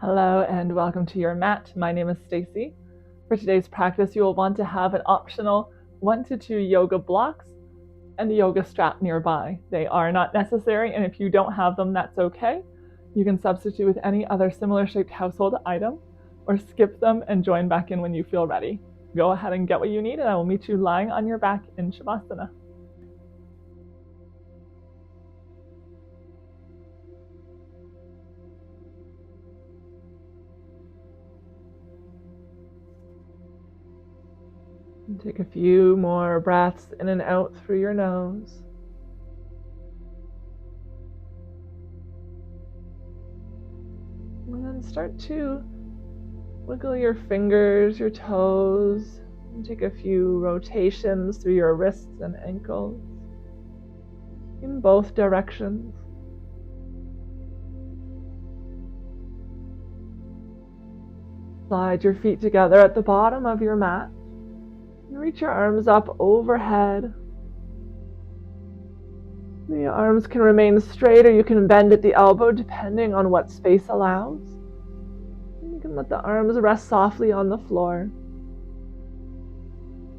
Hello and welcome to your mat. My name is Stacey. For today's practice, you will want to have an optional 1 to 2 yoga blocks and a yoga strap nearby. They are not necessary, and if you don't have them, that's okay. You can substitute with any other similar shaped household item or skip them and join back in when you feel ready. Go ahead and get what you need, and I will meet you lying on your back in Shavasana. And take a few more breaths in and out through your nose. And then start to wiggle your fingers, your toes, and take a few rotations through your wrists and ankles in both directions. Slide your feet together at the bottom of your mat and reach your arms up overhead. The arms can remain straight, or you can bend at the elbow depending on what space allows. You can let the arms rest softly on the floor.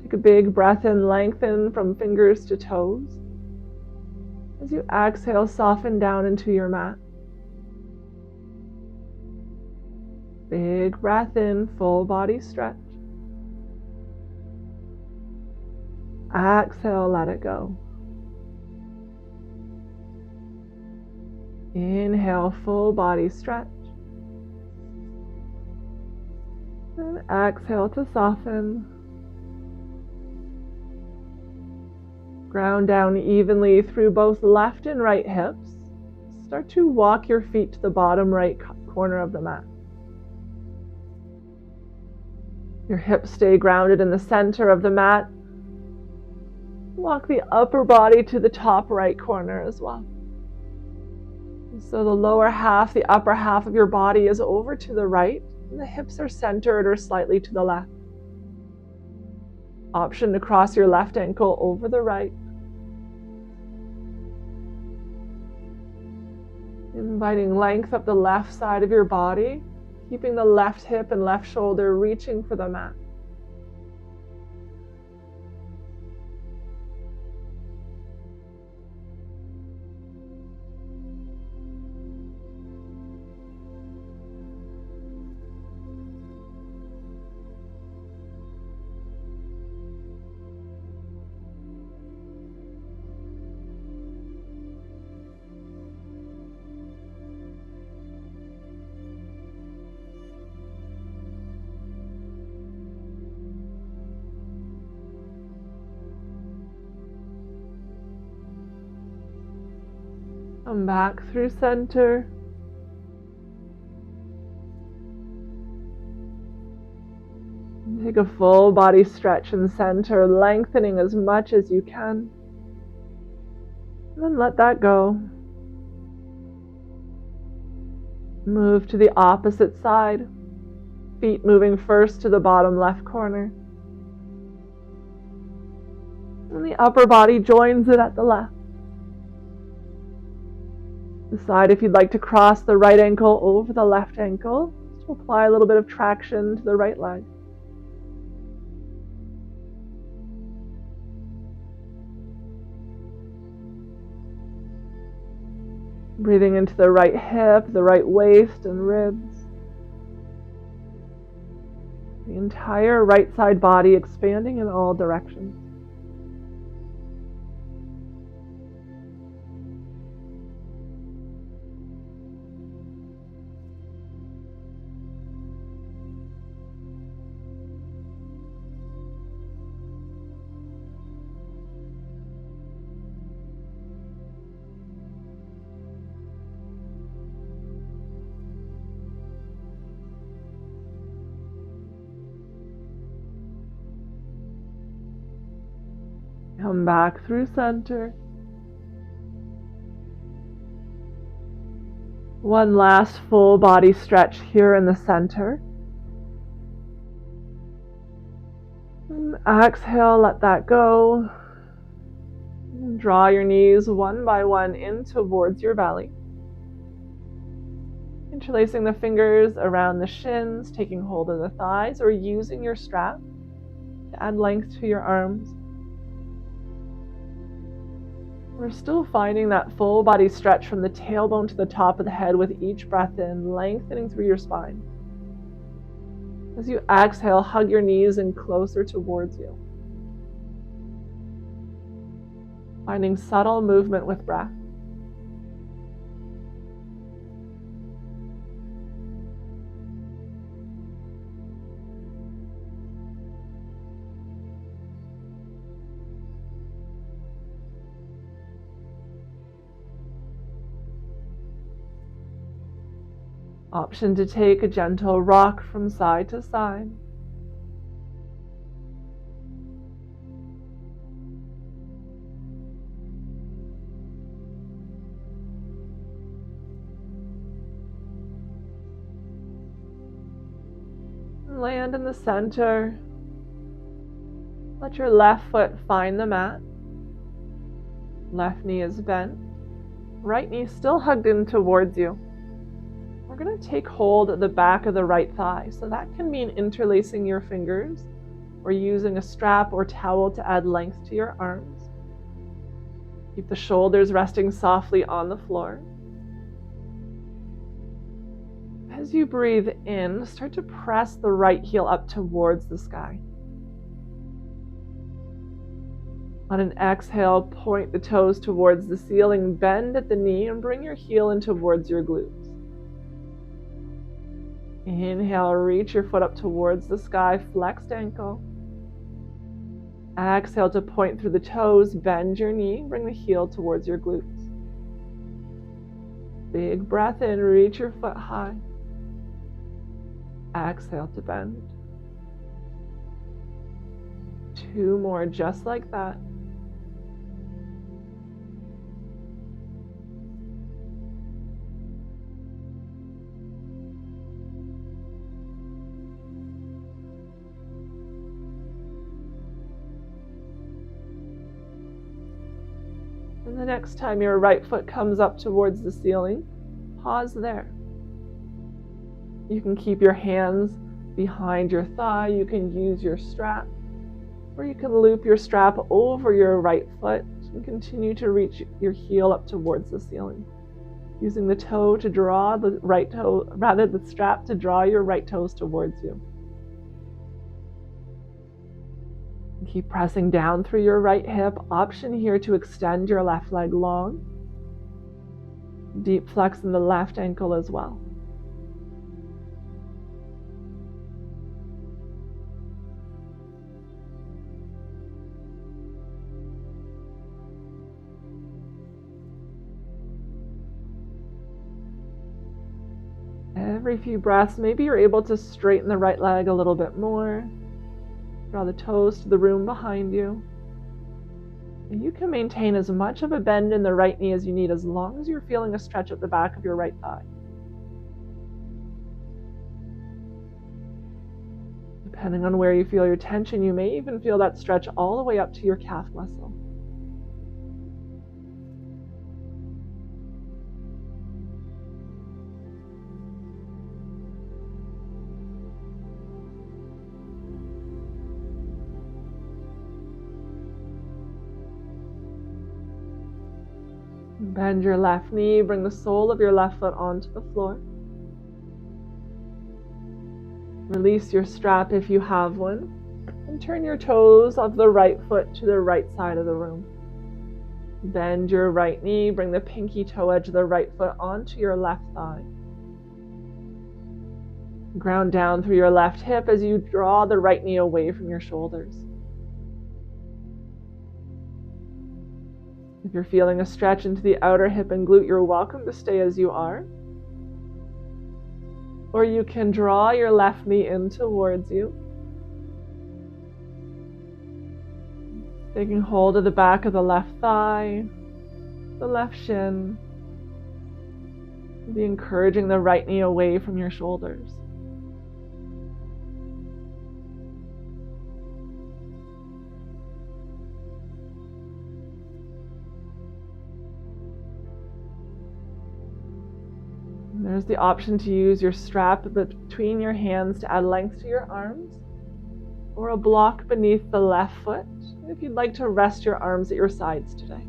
Take a big breath in, lengthen from fingers to toes. As you exhale, soften down into your mat. Big breath in, full body stretch. Exhale, let it go. Inhale, full body stretch. And exhale to soften. Ground down evenly through both left and right hips. Start to walk your feet to the bottom right corner of the mat. Your hips stay grounded in the center of the mat. Walk the upper body to the top right corner as well. So the lower half, the upper half of your body is over to the right, and the hips are centered or slightly to the left. Option to cross your left ankle over the right. Inviting length up the left side of your body, keeping the left hip and left shoulder reaching for the mat. Come back through center. Take a full body stretch in center, lengthening as much as you can. And then let that go. Move to the opposite side. Feet moving first to the bottom left corner. And the upper body joins it at the left. Decide if you'd like to cross the right ankle over the left ankle, just to apply a little bit of traction to the right leg. Breathing into the right hip, the right waist and ribs. The entire right side body expanding in all directions. Come back through center. One last full body stretch here in the center. And exhale, let that go. And draw your knees one by one in towards your belly. Interlacing the fingers around the shins, taking hold of the thighs, or using your strap to add length to your arms. We're still finding that full body stretch from the tailbone to the top of the head with each breath in, lengthening through your spine. As you exhale, hug your knees in closer towards you. Finding subtle movement with breath. Option to take a gentle rock from side to side. Land in the center. Let your left foot find the mat. Left knee is bent. Right knee still hugged in towards you. We're going to take hold of the back of the right thigh. So that can mean interlacing your fingers or using a strap or towel to add length to your arms. Keep the shoulders resting softly on the floor. As you breathe in, start to press the right heel up towards the sky. On an exhale, point the toes towards the ceiling, bend at the knee, and bring your heel in towards your glutes. Inhale, reach your foot up towards the sky, flexed ankle. Exhale to point through the toes, bend your knee, bring the heel towards your glutes. Big breath in, reach your foot high. Exhale to bend. 2 more, just like that. And the next time your right foot comes up towards the ceiling, pause there. You can keep your hands behind your thigh, you can use your strap, or you can loop your strap over your right foot and continue to reach your heel up towards the ceiling. Using the toe to draw the right toe, rather the strap to draw your right toes towards you. Keep pressing down through your right hip. Option here to extend your left leg long. Deep flex in the left ankle as well. Every few breaths, maybe you're able to straighten the right leg a little bit more. Draw the toes to the room behind you. And you can maintain as much of a bend in the right knee as you need, as long as you're feeling a stretch at the back of your right thigh. Depending on where you feel your tension, you may even feel that stretch all the way up to your calf muscle. Bend your left knee, bring the sole of your left foot onto the floor. Release your strap if you have one, and turn your toes of the right foot to the right side of the room. Bend your right knee, bring the pinky toe edge of the right foot onto your left thigh. Ground down through your left hip as you draw the right knee away from your shoulders. If you're feeling a stretch into the outer hip and glute, you're welcome to stay as you are. Or you can draw your left knee in towards you. Taking hold of the back of the left thigh, the left shin. Be encouraging the right knee away from your shoulders. There's the option to use your strap between your hands to add length to your arms, or a block beneath the left foot if you'd like to rest your arms at your sides today.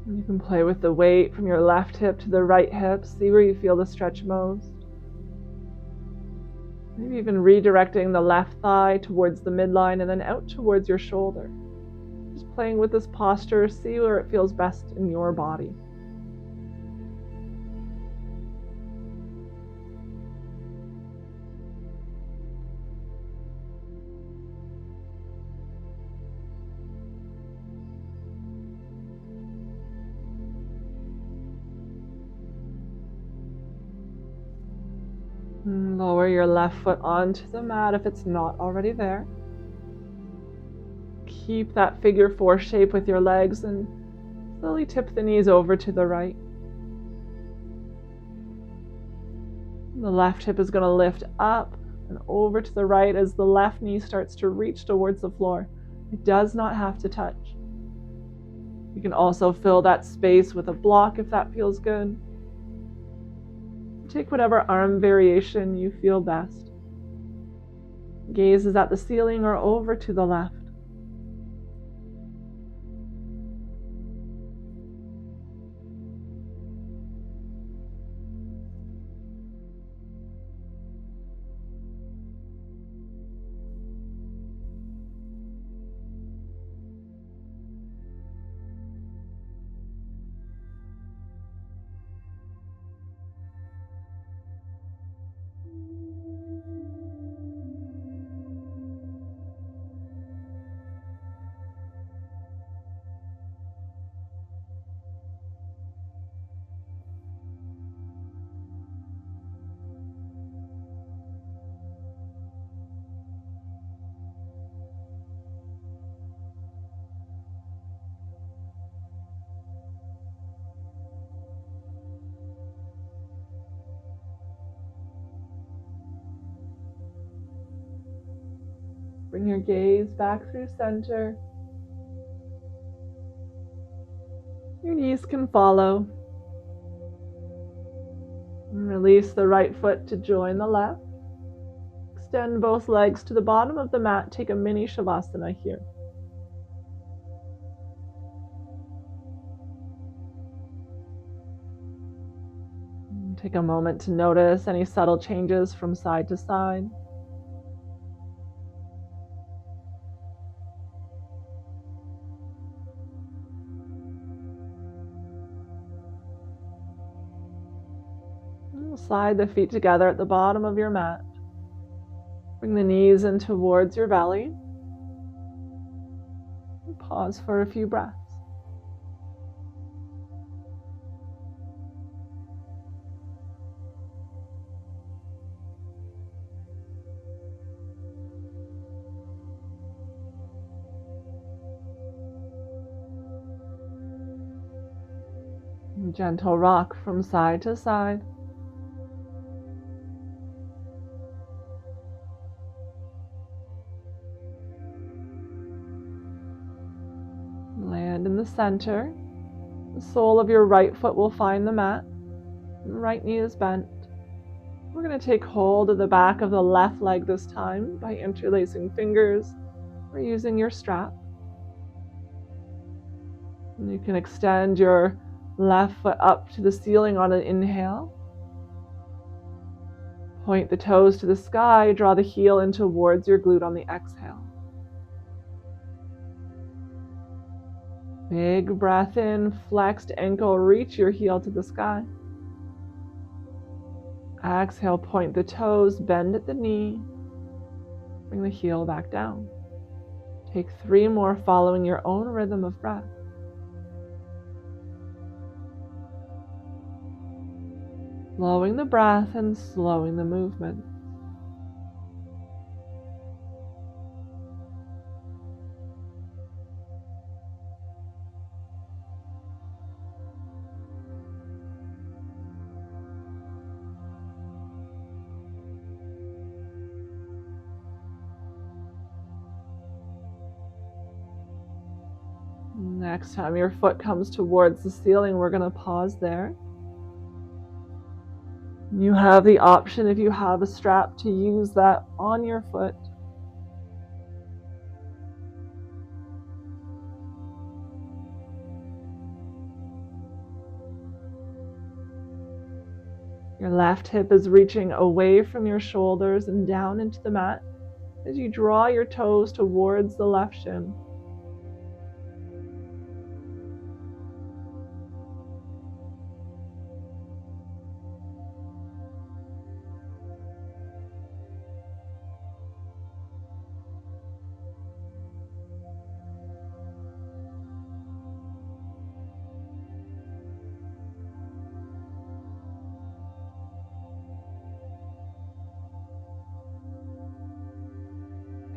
You can play with the weight from your left hip to the right hip. See where you feel the stretch most. Maybe even redirecting the left thigh towards the midline and then out towards your shoulder. Just playing with this posture, see where it feels best in your body. Lower your left foot onto the mat if it's not already there. Keep that figure 4 shape with your legs and slowly tip the knees over to the right. The left hip is going to lift up and over to the right as the left knee starts to reach towards the floor. It does not have to touch. You can also fill that space with a block if that feels good. Take whatever arm variation you feel best. Gaze is at the ceiling or over to the left. Bring your gaze back through center. Your knees can follow. And release the right foot to join the left. Extend both legs to the bottom of the mat. Take a mini shavasana here. Take a moment to notice any subtle changes from side to side. Slide the feet together at the bottom of your mat. Bring the knees in towards your belly. And pause for a few breaths. Gentle rock from side to side. Land in the center. The sole of your right foot will find the mat. The right knee is bent. We're going to take hold of the back of the left leg this time by interlacing fingers or using your strap. And you can extend your left foot up to the ceiling on an inhale. Point the toes to the sky, draw the heel in towards your glute on the exhale. Big breath in, flexed ankle, reach your heel to the sky. Exhale, point the toes, bend at the knee. Bring the heel back down. Take 3 more following your own rhythm of breath. Slowing the breath and slowing the movement. Next time your foot comes towards the ceiling, we're going to pause there. You have the option, if you have a strap, to use that on your foot. Your left hip is reaching away from your shoulders and down into the mat as you draw your toes towards the left shin.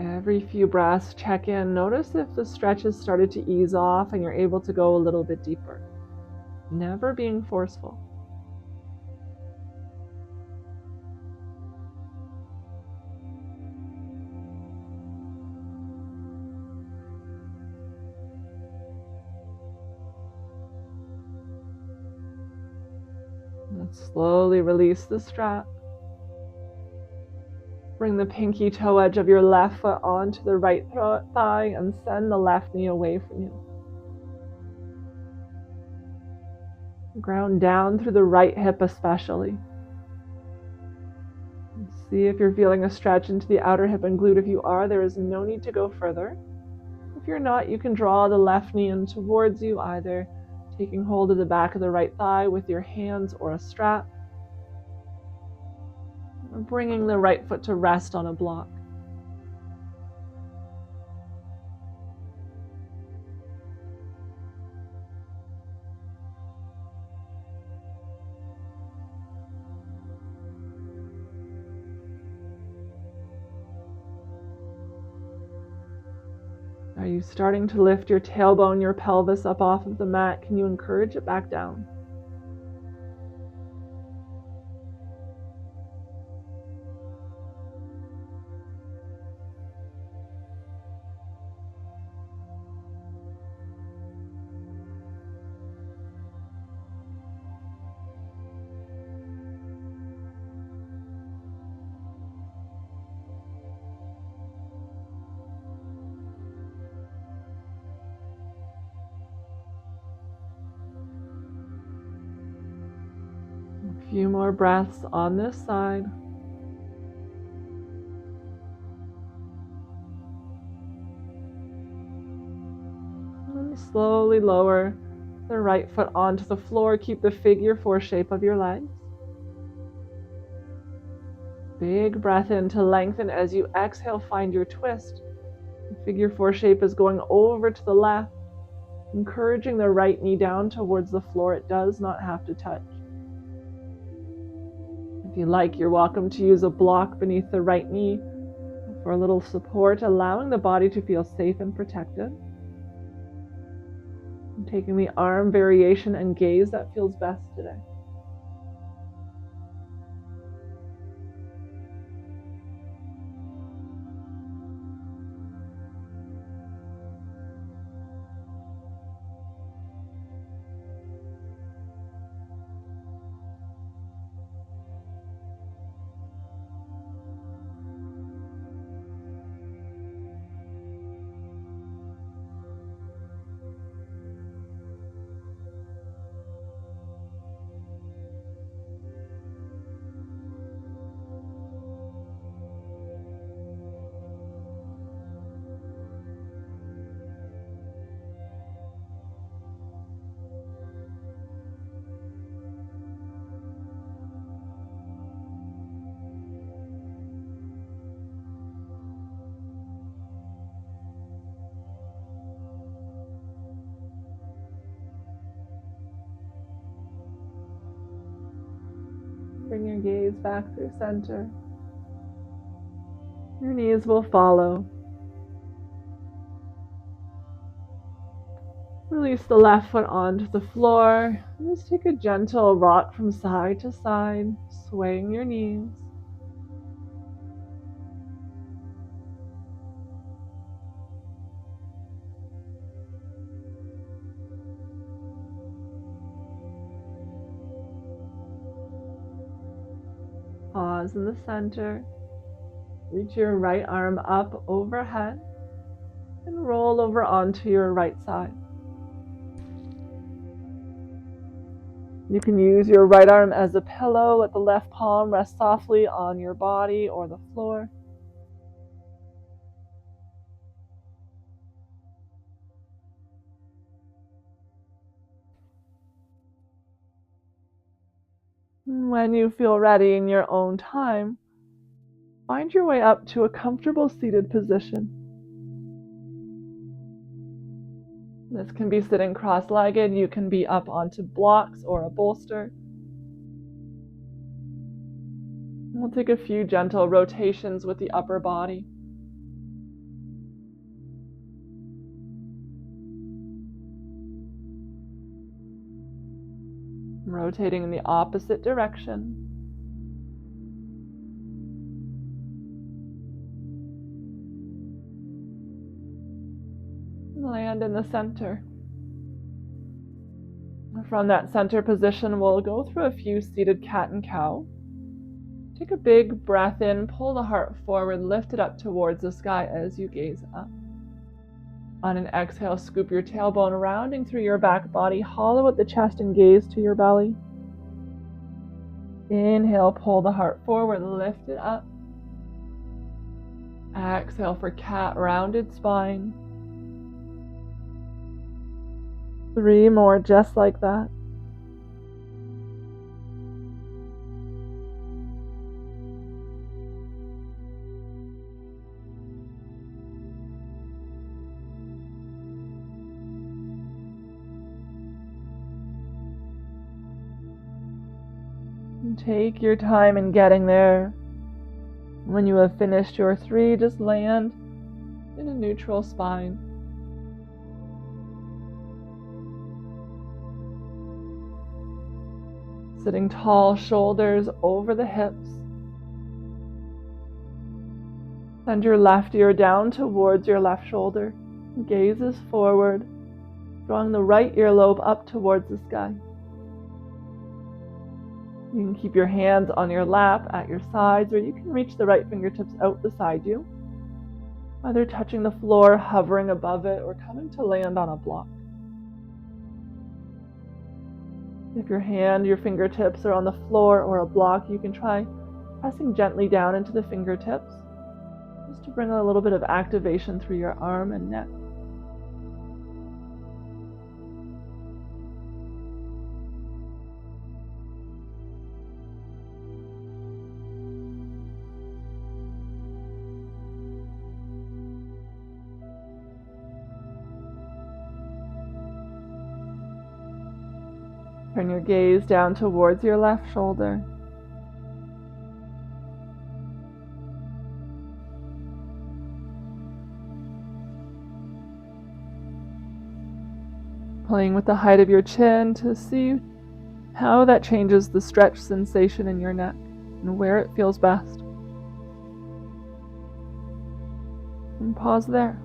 Every few breaths, check in. Notice if the stretch has started to ease off and you're able to go a little bit deeper. Never being forceful. And slowly release the strap. Bring the pinky toe edge of your left foot onto the right thigh and send the left knee away from you. Ground down through the right hip especially. See if you're feeling a stretch into the outer hip and glute. If you are, there is no need to go further. If you're not, you can draw the left knee in towards you, either taking hold of the back of the right thigh with your hands or a strap, or bringing the right foot to rest on a block. Are you starting to lift your tailbone, your pelvis up off of the mat? Can you encourage it back down? A few more breaths on this side. And slowly lower the right foot onto the floor. Keep the figure 4 shape of your legs. Big breath in to lengthen. As you exhale, find your twist. The figure 4 shape is going over to the left, encouraging the right knee down towards the floor. It does not have to touch. If you like, you're welcome to use a block beneath the right knee for a little support, allowing the body to feel safe and protected. And taking the arm variation and gaze that feels best today. Bring your gaze back through center. Your knees will follow. Release the left foot onto the floor. And just take a gentle rock from side to side, swaying your knees. pause in the center. Reach your right arm up overhead and roll over onto your right side. You can use your right arm as a pillow. Let the left palm rest softly on your body or the floor. When you feel ready in your own time, find your way up to a comfortable seated position. This can be sitting cross-legged. You can be up onto blocks or a bolster. We'll take a few gentle rotations with the upper body. Rotating in the opposite direction. Land in the center. From that center position, we'll go through a few seated cat and cow. Take a big breath in, pull the heart forward, lift it up towards the sky as you gaze up. On an exhale, scoop your tailbone rounding through your back body, hollow out the chest and gaze to your belly. Inhale, pull the heart forward, lift it up. Exhale for cat, rounded spine. 3 more just like that. And take your time in getting there. When you have finished your 3, just land in a neutral spine. Sitting tall, shoulders over the hips. Send your left ear down towards your left shoulder. Gaze is forward, drawing the right earlobe up towards the sky. You can keep your hands on your lap at your sides, or you can reach the right fingertips out beside you, either touching the floor, hovering above it, or coming to land on a block. If your fingertips are on the floor or a block, you can try pressing gently down into the fingertips, just to bring a little bit of activation through your arm and neck. Turn your gaze down towards your left shoulder. Playing with the height of your chin to see how that changes the stretch sensation in your neck and where it feels best. And pause there.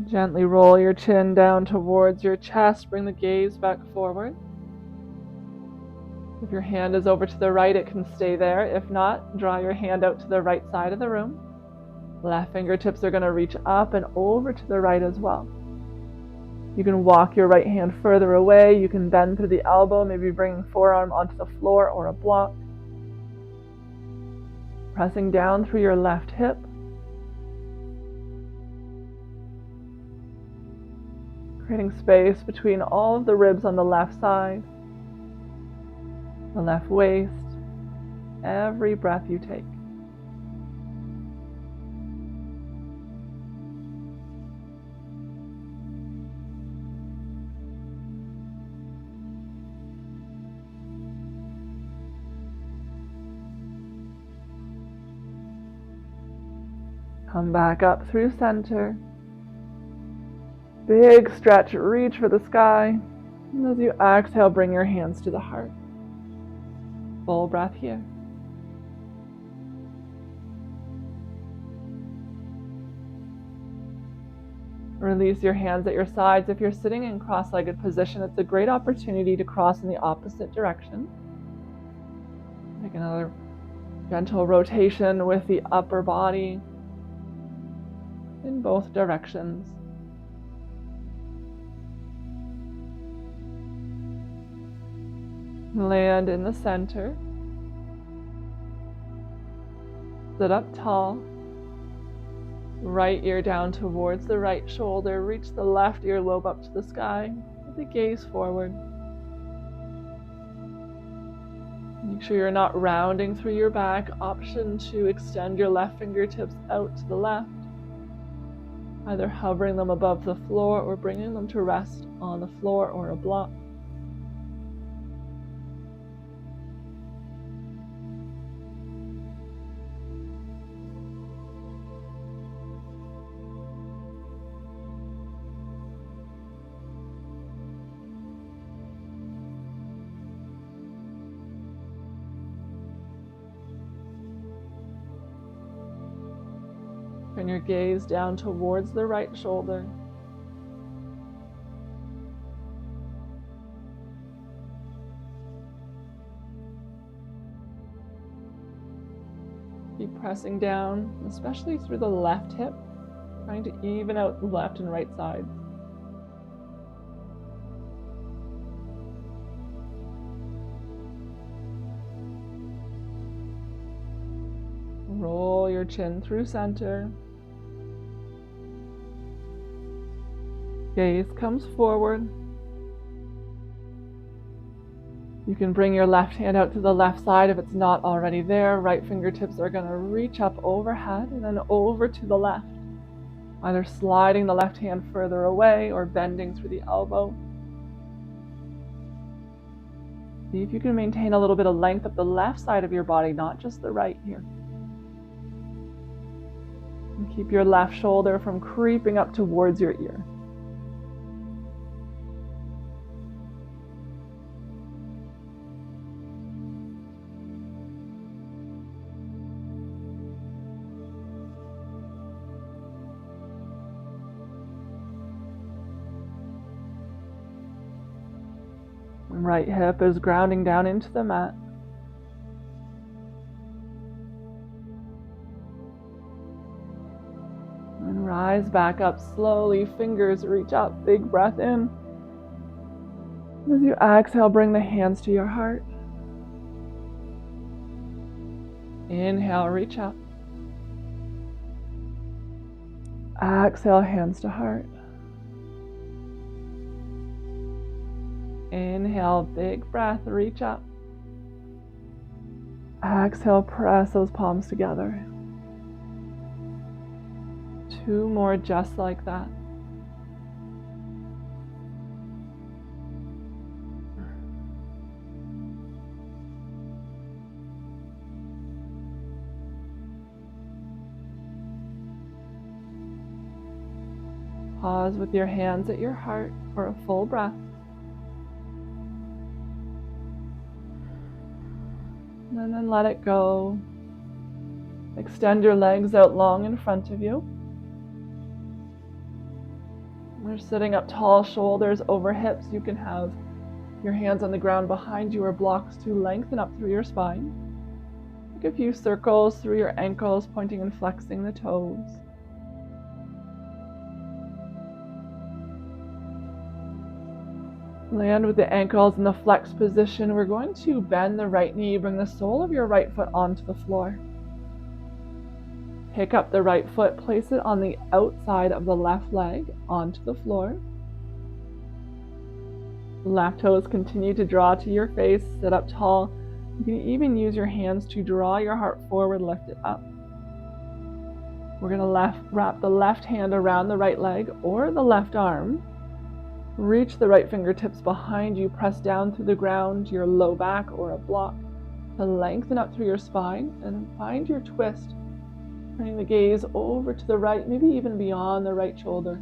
Gently roll your chin down towards your chest. Bring the gaze back forward. If your hand is over to the right, it can stay there. If not, draw your hand out to the right side of the room. Left fingertips are going to reach up and over to the right as well. You can walk your right hand further away. You can bend through the elbow, maybe bringing forearm onto the floor or a block. Pressing down through your left hip. Creating space between all of the ribs on the left side, the left waist, every breath you take. Come back up through center. Big stretch, reach for the sky. And as you exhale, bring your hands to the heart. Full breath here. Release your hands at your sides. If you're sitting in cross-legged position, it's a great opportunity to cross in the opposite direction. Take another gentle rotation with the upper body in both directions. Land in the center. Sit up tall. Right ear down towards the right shoulder. Reach the left earlobe up to the sky with the gaze forward. Make sure you're not rounding through your back. Option to extend your left fingertips out to the left, either hovering them above the floor or bringing them to rest on the floor or a block. Turn your gaze down towards the right shoulder. Keep pressing down, especially through the left hip, trying to even out the left and right sides. Roll your chin through center. Gaze comes forward. You can bring your left hand out to the left side if it's not already there. Right fingertips are going to reach up overhead and then over to the left, either sliding the left hand further away or bending through the elbow. See if you can maintain a little bit of length up the left side of your body, not just the right here. And keep your left shoulder from creeping up towards your ear. Right hip is grounding down into the mat. And rise back up slowly, fingers reach up, big breath in. As you exhale, bring the hands to your heart. Inhale, reach up. Exhale, hands to heart. Inhale, big breath, reach up. Exhale, press those palms together. 2 more just like that. Pause with your hands at your heart for a full breath. And then let it go. Extend your legs out long in front of you. We're sitting up tall, shoulders over hips. You can have your hands on the ground behind you or blocks to lengthen up through your spine. Make a few circles through your ankles, pointing and flexing the toes. Land with the ankles in the flex position. We're going to bend the right knee, bring the sole of your right foot onto the floor. Pick up the right foot, place it on the outside of the left leg onto the floor. Left toes continue to draw to your face, sit up tall. You can even use your hands to draw your heart forward, lift it up. We're going to wrap the left hand around the right leg or the left arm. Reach the right fingertips behind you, press down through the ground, your low back or a block to lengthen up through your spine, and find your twist. Turning the gaze over to the right, maybe even beyond the right shoulder.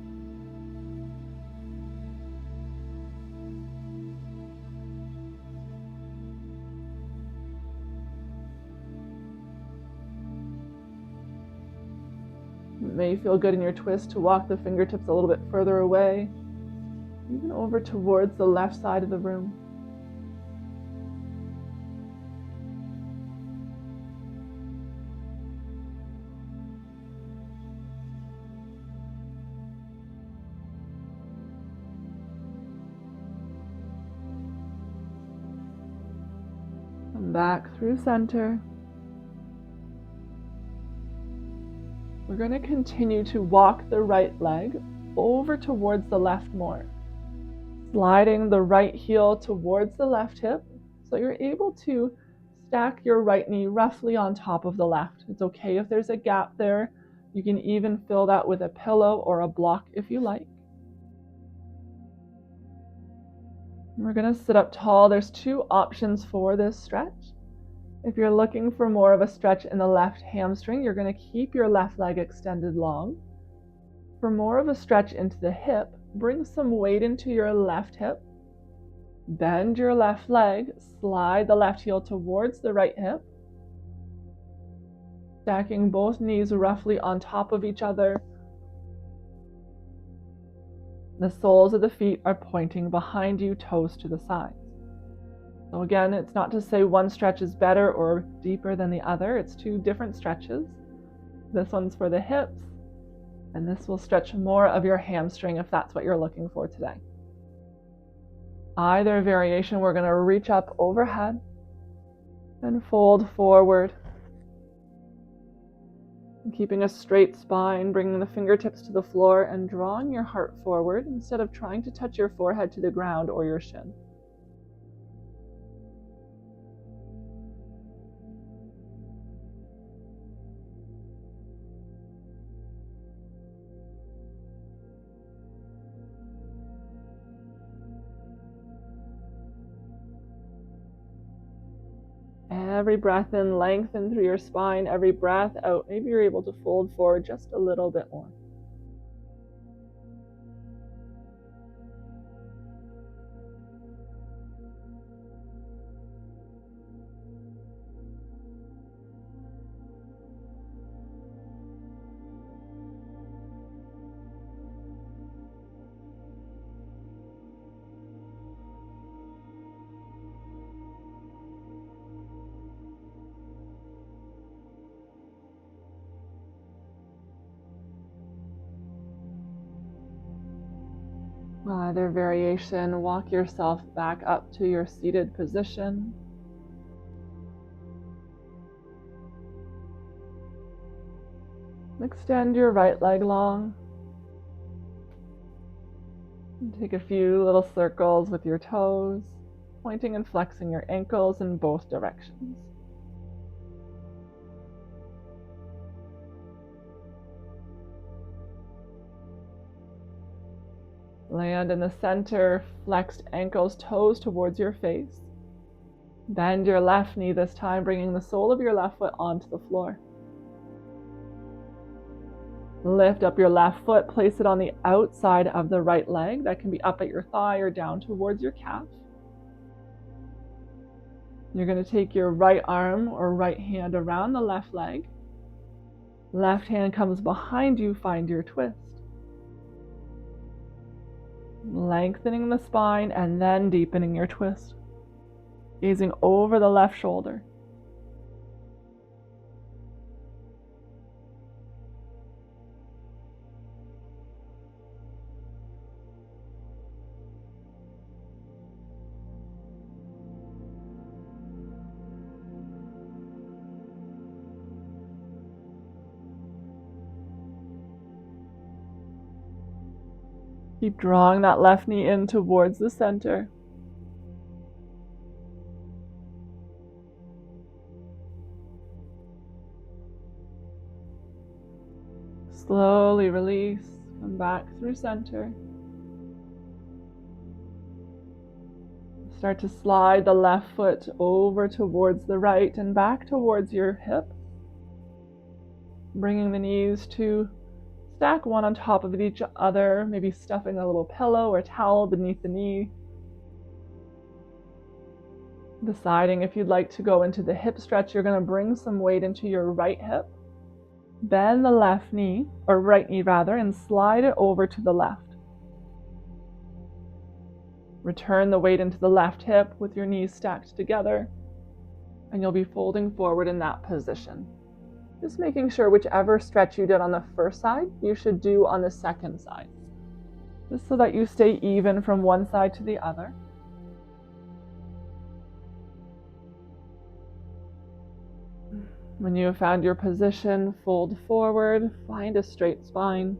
may feel good in your twist to walk the fingertips a little bit further away, even over towards the left side of the room. Come back through center. We're going to continue to walk the right leg over towards the left more, sliding the right heel towards the left hip so you're able to stack your right knee roughly on top of the left. It's okay if there's a gap there. You can even fill that with a pillow or a block if you like. We're going to sit up tall. There's two options for this stretch. If you're looking for more of a stretch in the left hamstring, you're going to keep your left leg extended long. For more of a stretch into the hip, bring some weight into your left hip. Bend your left leg, slide the left heel towards the right hip, stacking both knees roughly on top of each other. The soles of the feet are pointing behind you, toes to the sides. So again, it's not to say one stretch is better or deeper than the other. It's two different stretches. This one's for the hips, and this will stretch more of your hamstring if that's what you're looking for today. Either variation, we're going to reach up overhead and fold forward. And keeping a straight spine, bringing the fingertips to the floor and drawing your heart forward instead of trying to touch your forehead to the ground or your shin. Every breath in, lengthen through your spine. Every breath out, maybe you're able to fold forward just a little bit more. Either variation, walk yourself back up to your seated position. Extend your right leg long. And take a few little circles with your toes, pointing and flexing your ankles in both directions. Land in the center, flexed ankles, toes towards your face. Bend your left knee this time, bringing the sole of your left foot onto the floor. Lift up your left foot, place it on the outside of the right leg. That can be up at your thigh or down towards your calf. You're going to take your right arm or right hand around the left leg. Left hand comes behind you, find your twist. Lengthening the spine and then deepening your twist. Gazing over the left shoulder. Keep drawing that left knee in towards the center. Slowly release, come back through center. Start to slide the left foot over towards the right and back towards your hip. Bringing the knees to stack one on top of each other, maybe stuffing a little pillow or towel beneath the knee. Deciding if you'd like to go into the hip stretch, you're going to bring some weight into your right hip. Bend the left knee, or right knee rather, and slide it over to the left. Return the weight into the left hip with your knees stacked together, and you'll be folding forward in that position. Just making sure whichever stretch you did on the first side, you should do on the second side, just so that you stay even from one side to the other. When you have found your position, fold forward, find a straight spine.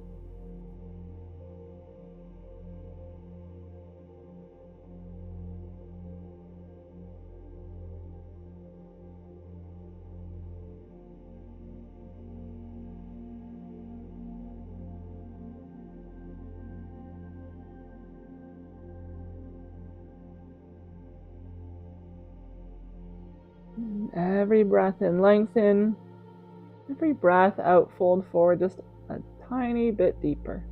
Every breath in, lengthen. Every breath out, fold forward just a tiny bit deeper.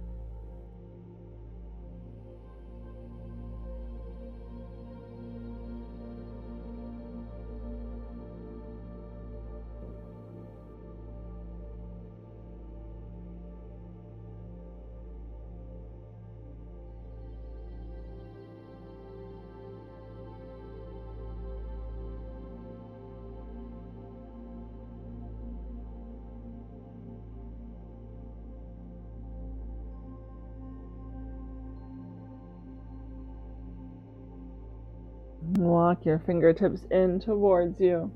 Walk your fingertips in towards you.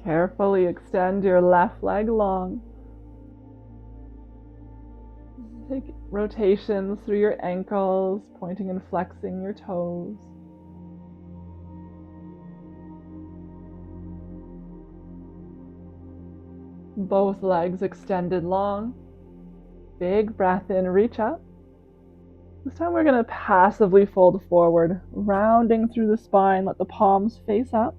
Carefully extend your left leg long. Take rotations through your ankles, pointing and flexing your toes. Both legs extended long. Big breath in, reach up. This time we're going to passively fold forward, rounding through the spine. Let the palms face up.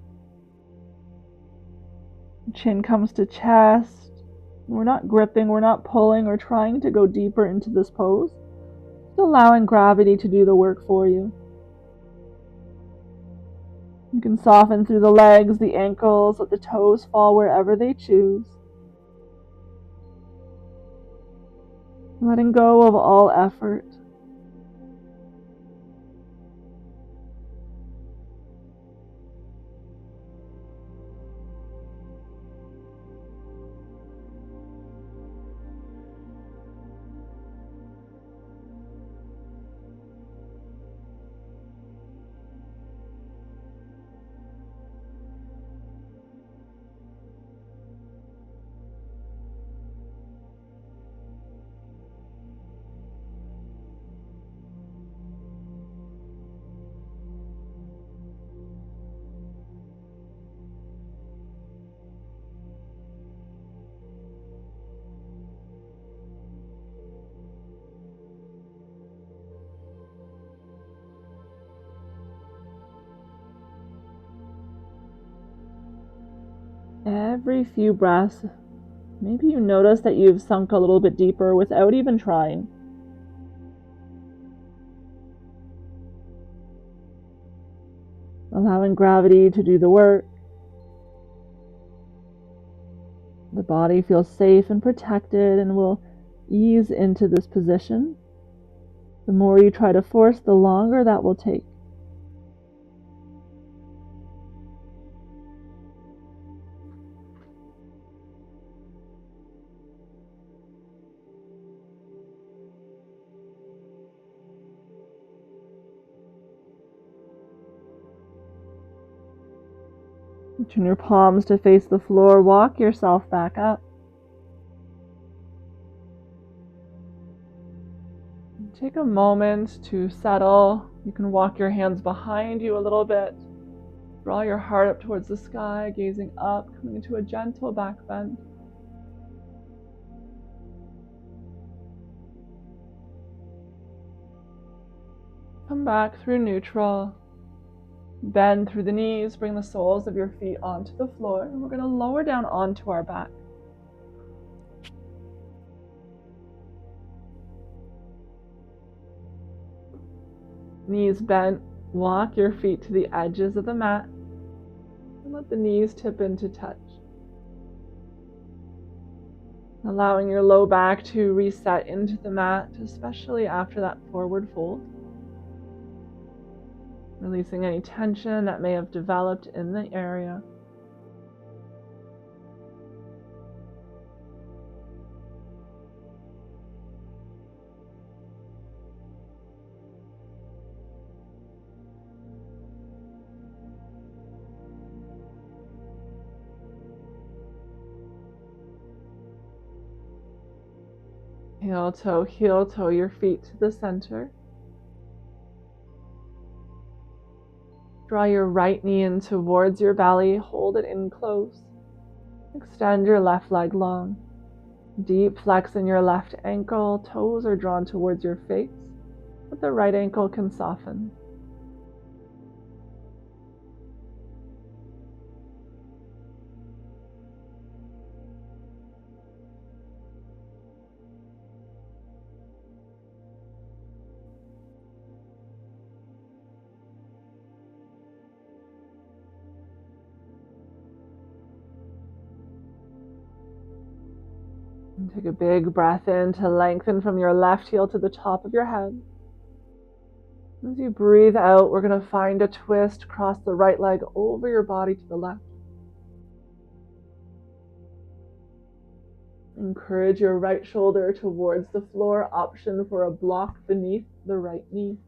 Chin comes to chest. We're not gripping, we're not pulling or trying to go deeper into this pose. Just allowing gravity to do the work for you. You can soften through the legs, the ankles, let the toes fall wherever they choose. Letting go of all effort. Every few breaths, maybe you notice that you've sunk a little bit deeper without even trying. Allowing gravity to do the work. The body feels safe and protected and will ease into this position. The more you try to force, the longer that will take. Turn your palms to face the floor. Walk yourself back up. Take a moment to settle. You can walk your hands behind you a little bit. Draw your heart up towards the sky, gazing up, coming into a gentle back bend. Come back through neutral. Bend through the knees, bring the soles of your feet onto the floor, and we're going to lower down onto our back. Knees bent, Walk your feet to the edges of the mat and let the knees tip into touch. Allowing your low back to reset into the mat, especially after that forward fold. Releasing any tension that may have developed in the area. Heel toe your feet to the center. Draw your right knee in towards your belly, hold it in close. Extend your left leg long. Deep flex in your left ankle, toes are drawn towards your face, but the right ankle can soften. And take a big breath in to lengthen from your left heel to the top of your head. As you breathe out, we're going to find a twist, cross the right leg over your body to the left. Encourage your right shoulder towards the floor, option for a block beneath the right knee.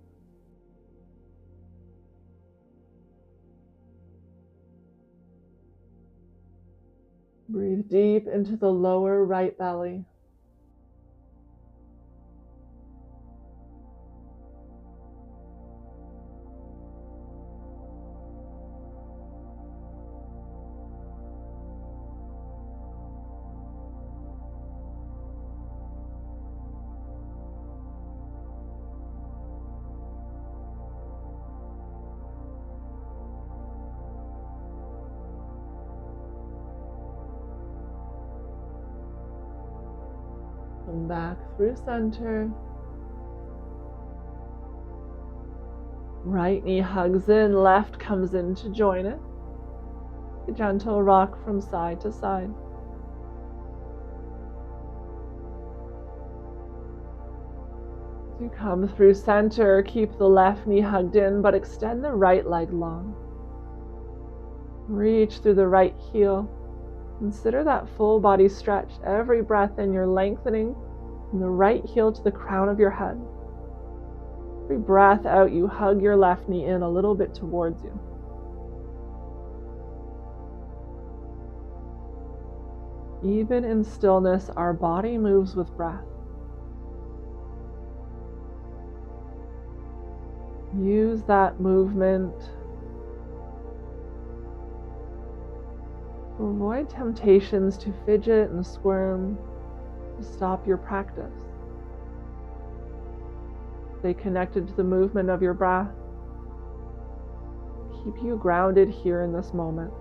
Breathe deep into the lower right belly. Come back through center. Right knee hugs in, left comes in to join it. A gentle rock from side to side. As you come through center, keep the left knee hugged in, but extend the right leg long. Reach through the right heel. Consider that full body stretch. Every breath in, you're lengthening from the right heel to the crown of your head. Every breath out, you hug your left knee in a little bit towards you. Even in stillness, our body moves with breath. Use that movement to avoid temptations to fidget and squirm, to stop your practice. Stay connected to the movement of your breath. Keep you grounded here in this moment.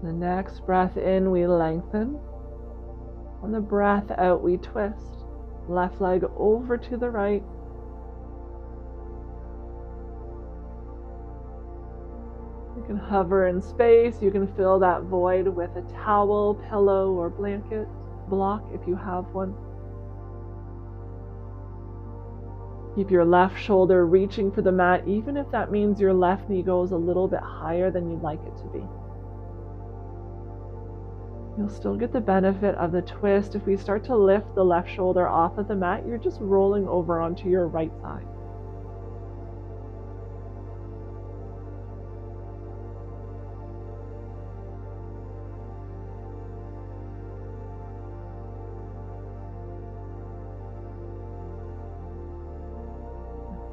The next breath in, we lengthen. On the breath out, we twist. Left leg over to the right. You can hover in space. You can fill that void with a towel, pillow, or blanket. Block if you have one. Keep your left shoulder reaching for the mat, even if that means your left knee goes a little bit higher than you'd like it to be. You'll still get the benefit of the twist. If we start to lift the left shoulder off of the mat, you're just rolling over onto your right side.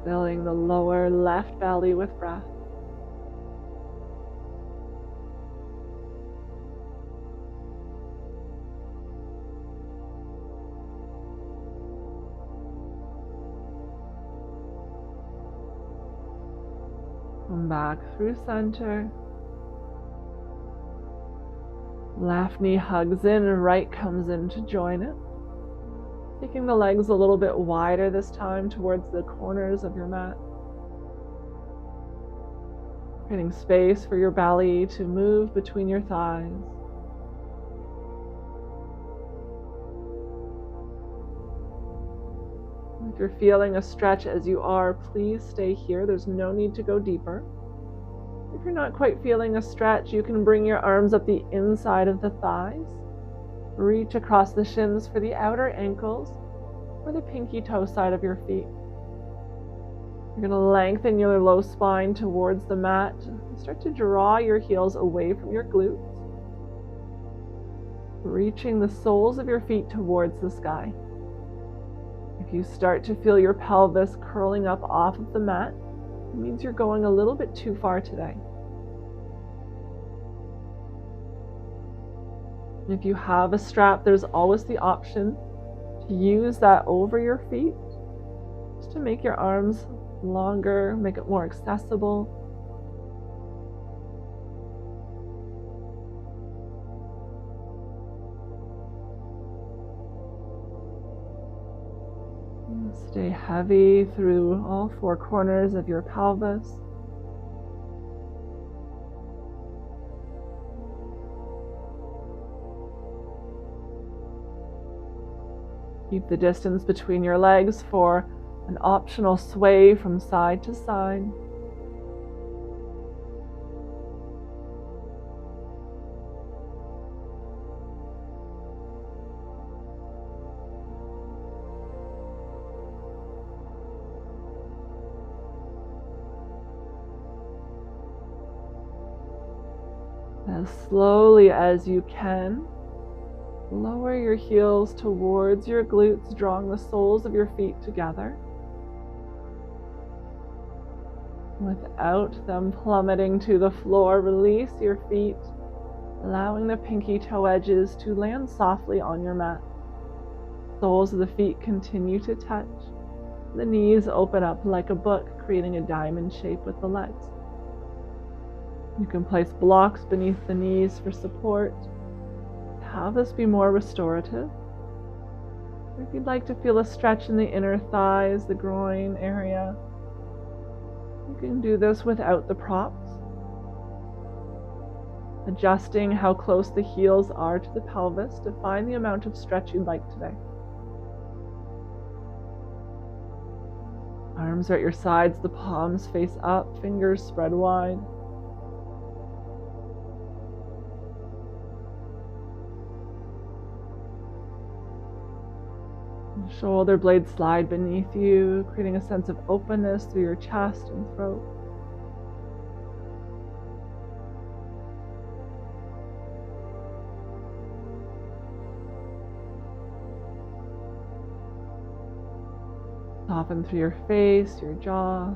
Filling the lower left belly with breath. Come back through center. Left knee hugs in and right comes in to join it. Taking the legs a little bit wider this time towards the corners of your mat. Creating space for your belly to move between your thighs. If you're feeling a stretch as you are, please stay here. There's no need to go deeper. If you're not quite feeling a stretch, you can bring your arms up the inside of the thighs. Reach across the shins for the outer ankles or the pinky toe side of your feet. You're going to lengthen your low spine towards the mat and start to draw your heels away from your glutes, reaching the soles of your feet towards the sky. If you start to feel your pelvis curling up off of the mat, it means you're going a little bit too far today. If you have a strap, there's always the option to use that over your feet, just to make your arms longer, make it more accessible. Stay heavy through all four corners of your pelvis. Keep the distance between your legs for an optional sway from side to side. As slowly as you can, lower your heels towards your glutes, drawing the soles of your feet together without them plummeting to the floor. Release your feet, allowing the pinky toe edges to land softly on your mat. Soles of the feet continue to touch. The knees open up like a book, creating a diamond shape with the legs. You can place blocks beneath the knees for support. Have this be more restorative. Or if you'd like to feel a stretch in the inner thighs, the groin area, you can do this without the props. Adjusting how close the heels are to the pelvis to find the amount of stretch you'd like today. Arms are at your sides, the palms face up, fingers spread wide. Shoulder blades slide beneath you, creating a sense of openness through your chest and throat. Soften through your face, your jaw.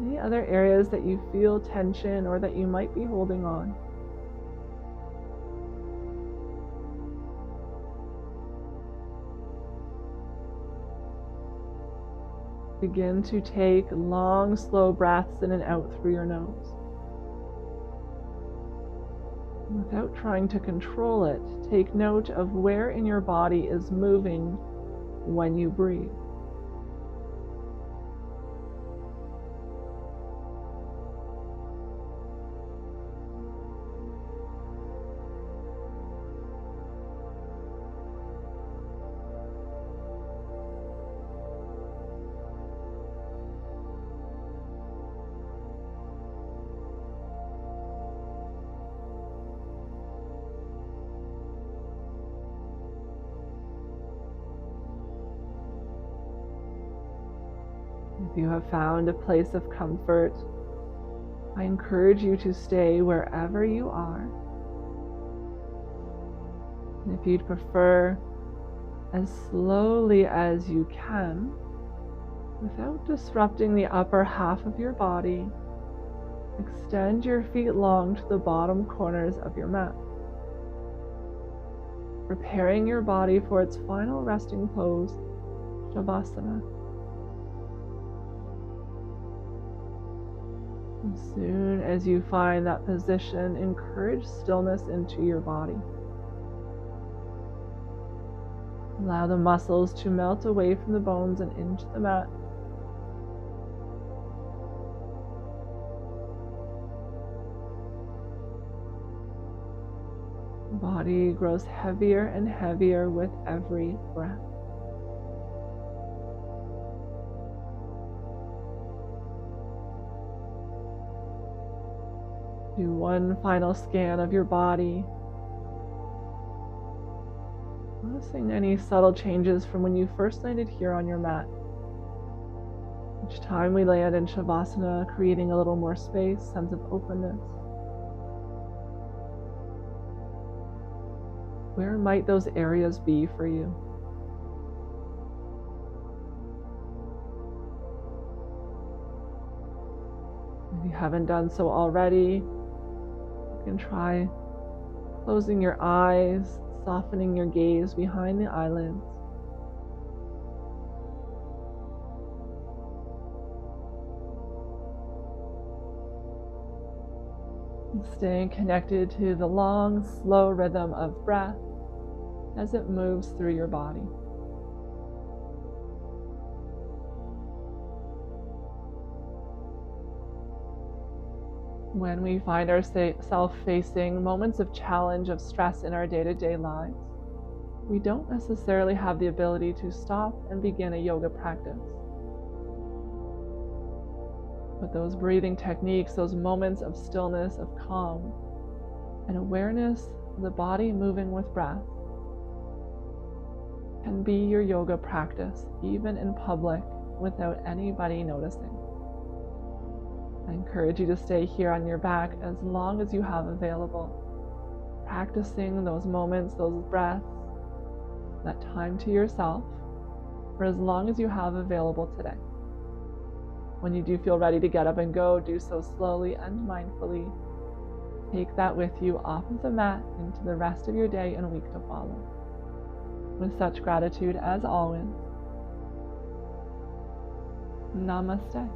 Any other areas that you feel tension or that you might be holding on. Begin to take long, slow breaths in and out through your nose. Without trying to control it, take note of where in your body is moving when you breathe. If you have found a place of comfort, I encourage you to stay wherever you are. And if you'd prefer, as slowly as you can, without disrupting the upper half of your body, extend your feet long to the bottom corners of your mat, preparing your body for its final resting pose, Shavasana. As soon as you find that position, encourage stillness into your body. Allow the muscles to melt away from the bones and into the mat. The body grows heavier and heavier with every breath. Do one final scan of your body, noticing any subtle changes from when you first landed here on your mat. Each time we land in Shavasana, creating a little more space, sense of openness. Where might those areas be for you? If you haven't done so already, you can try closing your eyes, softening your gaze behind the eyelids. And staying connected to the long, slow rhythm of breath as it moves through your body. When we find ourselves facing moments of challenge, of stress in our day-to-day lives, we don't necessarily have the ability to stop and begin a yoga practice. But those breathing techniques, those moments of stillness, of calm, and awareness of the body moving with breath can be your yoga practice, even in public, without anybody noticing. I encourage you to stay here on your back as long as you have available, practicing those moments, those breaths, that time to yourself, for as long as you have available today. When you do feel ready to get up and go, do so slowly and mindfully. Take that with you off of the mat into the rest of your day and week to follow. With such gratitude as always, Namaste.